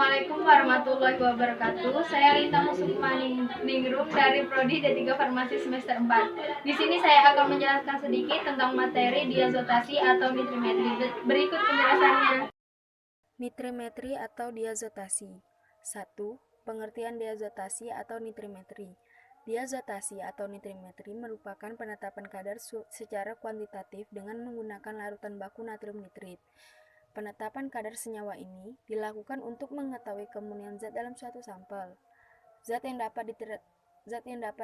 Assalamualaikum warahmatullahi wabarakatuh. Saya Rita Musukmani Ningrum dari Prodi D3 Farmasi semester 4. Di sini saya akan menjelaskan sedikit tentang materi diazotasi atau nitrimetri. Berikut penjelasannya. Nitrimetri atau diazotasi. 1. Pengertian diazotasi atau nitrimetri. Diazotasi atau nitrimetri merupakan penetapan kadar secara kuantitatif dengan menggunakan larutan baku natrium nitrit. Penetapan kadar senyawa ini dilakukan untuk mengetahui kemunian zat dalam suatu sampel. Zat yang dapat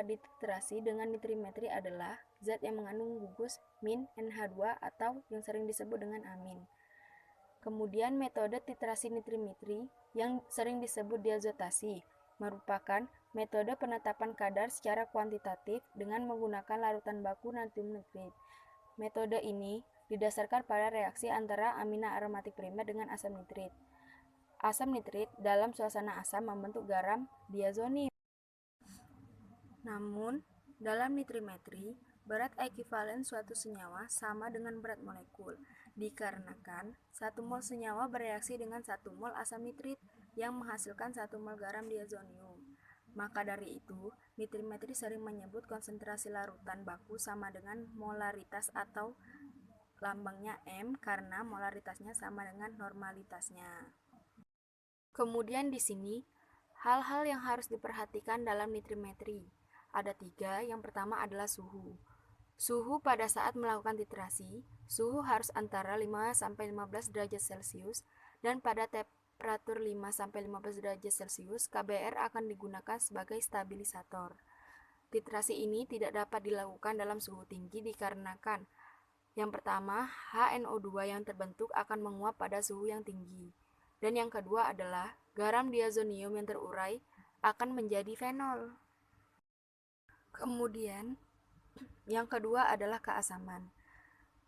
dititrasi dengan nitrimetri adalah zat yang mengandung gugus min NH2 atau yang sering disebut dengan amin. Kemudian metode titrasi nitrimetri yang sering disebut diazotasi merupakan metode penetapan kadar secara kuantitatif dengan menggunakan larutan baku natrium nitrit. Metode ini didasarkan pada reaksi antara amina aromatik primer dengan asam nitrit. Asam nitrit dalam suasana asam membentuk garam diazonium. Namun, dalam nitrimetri, berat ekivalen suatu senyawa sama dengan berat molekul, dikarenakan 1 mol senyawa bereaksi dengan 1 mol asam nitrit yang menghasilkan 1 mol garam diazonium. Maka dari itu, nitrimetri sering menyebut konsentrasi larutan baku sama dengan molaritas atau lambangnya M karena molaritasnya sama dengan normalitasnya. Kemudian di sini, hal-hal yang harus diperhatikan dalam nitrimetri. Ada 3, yang pertama adalah suhu. Suhu pada saat melakukan titrasi, suhu harus antara 5-15 derajat Celcius dan pada temperatur 5-15 derajat Celcius, KBR akan digunakan sebagai stabilisator. Titrasi ini tidak dapat dilakukan dalam suhu tinggi dikarenakan yang pertama, HNO2 yang terbentuk akan menguap pada suhu yang tinggi. Dan yang kedua adalah garam diazonium yang terurai akan menjadi fenol. Kemudian, yang kedua adalah keasaman.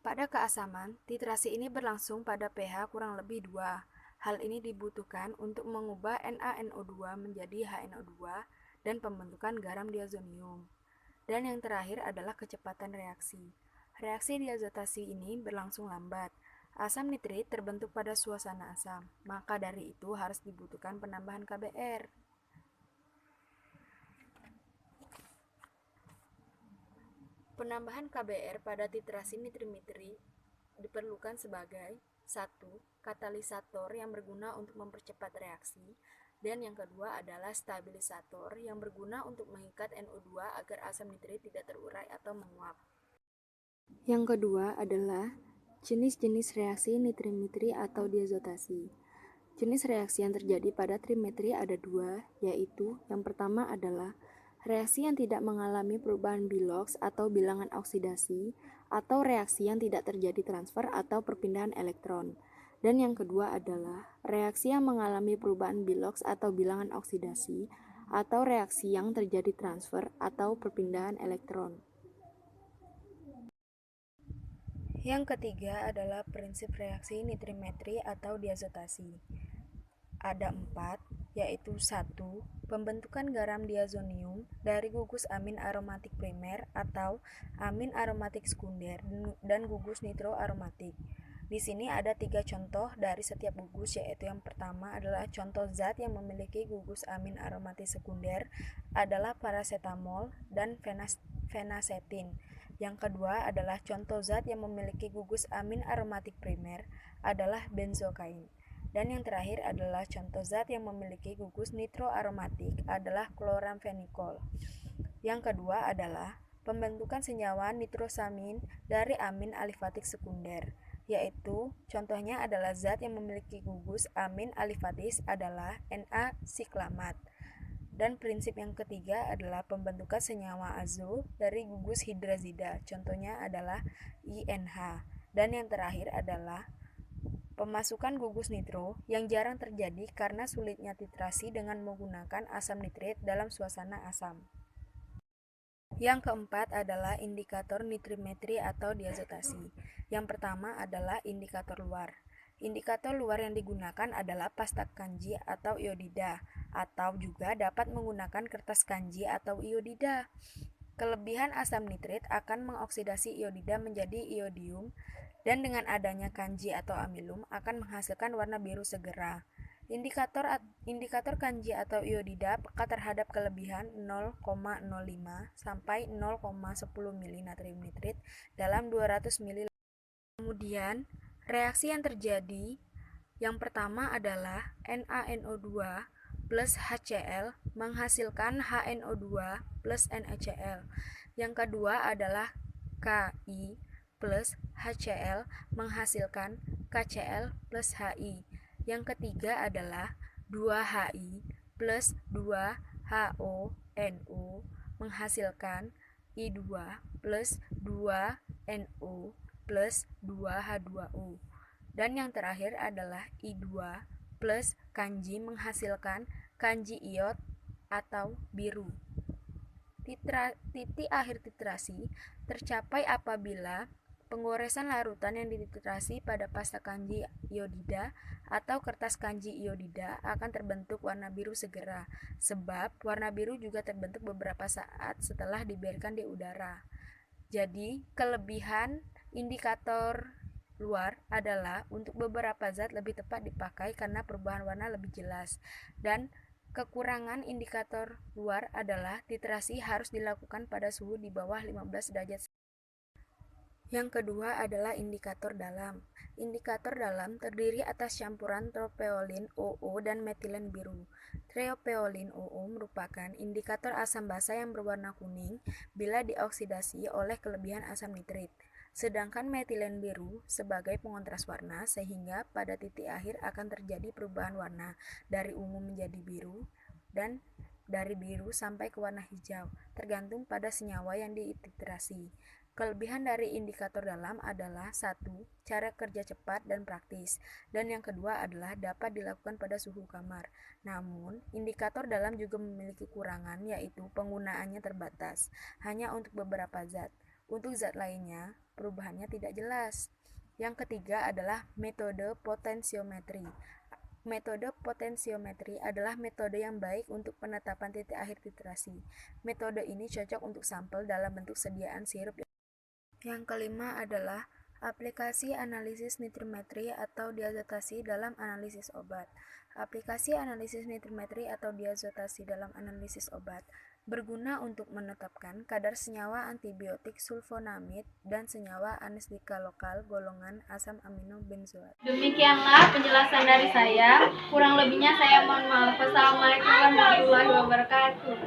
Pada keasaman, titrasi ini berlangsung pada pH kurang lebih 2. Hal ini dibutuhkan untuk mengubah NaNO2 menjadi HNO2 dan pembentukan garam diazonium. Dan yang terakhir adalah kecepatan reaksi. Reaksi diazotasi ini berlangsung lambat. Asam nitrit terbentuk pada suasana asam, maka dari itu harus dibutuhkan penambahan KBR. Penambahan KBR pada titrasi nitrimetri diperlukan sebagai 1. Katalisator yang berguna untuk mempercepat reaksi, dan yang kedua adalah stabilisator yang berguna untuk mengikat NO2 agar asam nitrit tidak terurai atau menguap. Yang kedua adalah jenis-jenis reaksi nitrimetri atau diazotasi. Jenis reaksi yang terjadi pada trimetri ada 2, yaitu yang pertama adalah reaksi yang tidak mengalami perubahan bilox atau bilangan oksidasi, atau reaksi yang tidak terjadi transfer atau perpindahan elektron. Dan yang kedua adalah reaksi yang mengalami perubahan bilox atau bilangan oksidasi, atau reaksi yang terjadi transfer atau perpindahan elektron. Yang ketiga adalah prinsip reaksi nitrimetri atau diazotasi. Ada 4, yaitu 1. Pembentukan garam diazonium dari gugus amin aromatik primer atau amin aromatik sekunder dan gugus nitroaromatik. Di sini ada 3 contoh dari setiap gugus, yaitu yang pertama adalah contoh zat yang memiliki gugus amin aromatik sekunder adalah paracetamol dan fenacetin. Yang kedua adalah contoh zat yang memiliki gugus amin aromatik primer adalah benzokain. Dan yang terakhir adalah contoh zat yang memiliki gugus nitroaromatik adalah kloramfenikol. Yang kedua adalah pembentukan senyawa nitrosamin dari amin alifatik sekunder, yaitu contohnya adalah zat yang memiliki gugus amin alifatis adalah Na-siklamat. Dan prinsip yang ketiga adalah pembentukan senyawa azo dari gugus hidrazida, contohnya adalah INH. Dan yang terakhir adalah pemasukan gugus nitro yang jarang terjadi karena sulitnya titrasi dengan menggunakan asam nitrit dalam suasana asam. Yang keempat adalah indikator nitrimetri atau diazotasi. Yang pertama adalah indikator luar. Indikator luar yang digunakan adalah pasta kanji atau iodida, atau juga dapat menggunakan kertas kanji atau iodida. Kelebihan asam nitrit akan mengoksidasi iodida menjadi iodium, dan dengan adanya kanji atau amilum akan menghasilkan warna biru segera. Indikator Kanji atau iodida peka terhadap kelebihan 0,05 sampai 0,10 mili natrium nitrit dalam 200 ml. Kemudian, reaksi yang terjadi yang pertama adalah NaNO2 plus HCl menghasilkan HNO2 plus NaCl. Yang kedua adalah Ki plus HCl menghasilkan KCl plus Hi. Yang ketiga adalah 2Hi plus 2HONO menghasilkan I2 plus 2NO plus 2H2O. Dan yang terakhir adalah I2 plus Kanji menghasilkan Kanji iod atau biru. Titik akhir titrasi tercapai apabila penggoresan larutan yang dititrasi pada pasta kanji iodida atau kertas kanji iodida akan terbentuk warna biru segera, sebab warna biru juga terbentuk beberapa saat setelah dibiarkan di udara. Jadi, kelebihan indikator luar adalah untuk beberapa zat lebih tepat dipakai karena perubahan warna lebih jelas, dan kekurangan indikator luar adalah titrasi harus dilakukan pada suhu di bawah 15 derajat. Yang kedua adalah indikator dalam. Indikator dalam terdiri atas campuran tropeolin OO dan metilen biru. Tropeolin OO merupakan indikator asam basa yang berwarna kuning bila dioksidasi oleh kelebihan asam nitrit. Sedangkan metilen biru sebagai pengontras warna sehingga pada titik akhir akan terjadi perubahan warna dari ungu menjadi biru dan dari biru sampai ke warna hijau, tergantung pada senyawa yang dititrasi. Kelebihan dari indikator dalam adalah 1. Cara kerja cepat dan praktis, dan yang kedua adalah dapat dilakukan pada suhu kamar. Namun, indikator dalam juga memiliki kekurangan, yaitu penggunaannya terbatas, hanya untuk beberapa zat. Untuk zat lainnya, perubahannya tidak jelas. Yang ketiga adalah metode potensiometri. Metode potensiometri adalah metode yang baik untuk penetapan titik akhir titrasi. Metode ini cocok untuk sampel dalam bentuk sediaan sirup. Yang kelima adalah aplikasi analisis nitrimetri atau diazotasi dalam analisis obat. Aplikasi analisis nitrimetri atau diazotasi dalam analisis obat berguna untuk menetapkan kadar senyawa antibiotik sulfonamid dan senyawa anestetika lokal golongan asam amino benzoat. Demikianlah penjelasan dari saya. Kurang lebihnya saya mohon maaf. Wassalamualaikum warahmatullahi wabarakatuh.